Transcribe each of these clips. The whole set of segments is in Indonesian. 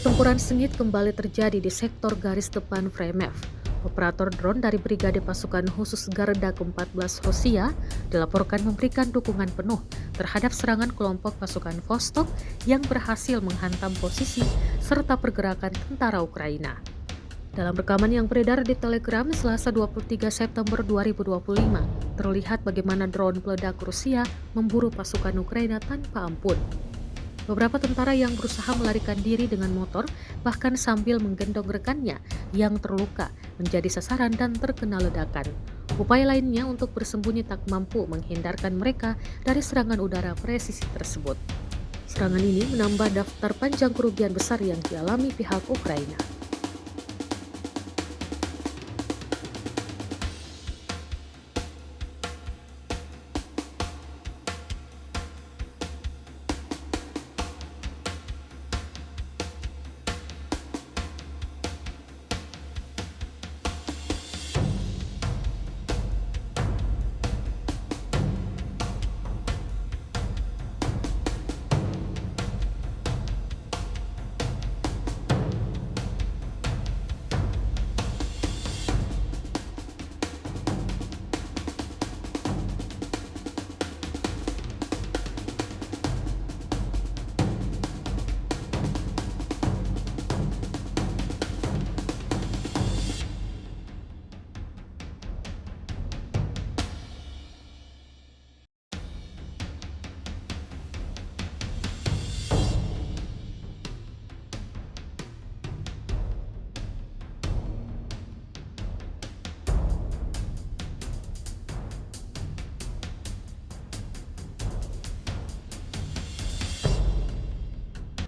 Pertempuran sengit kembali terjadi di sektor garis depan Fremef. Operator drone dari Brigade Pasukan Khusus Garda ke-14 Rusia dilaporkan memberikan dukungan penuh terhadap serangan kelompok pasukan Vostok yang berhasil menghantam posisi serta pergerakan tentara Ukraina. Dalam rekaman yang beredar di Telegram Selasa 23 September 2025, terlihat bagaimana drone peledak Rusia memburu pasukan Ukraina tanpa ampun. Beberapa tentara yang berusaha melarikan diri dengan motor bahkan sambil menggendong rekannya yang terluka menjadi sasaran dan terkena ledakan. Upaya lainnya untuk bersembunyi tak mampu menghindarkan mereka dari serangan udara presisi tersebut. Serangan ini menambah daftar panjang kerugian besar yang dialami pihak Ukraina.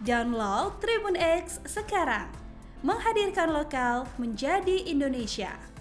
Download Tribun X sekarang, menghadirkan lokal menjadi Indonesia.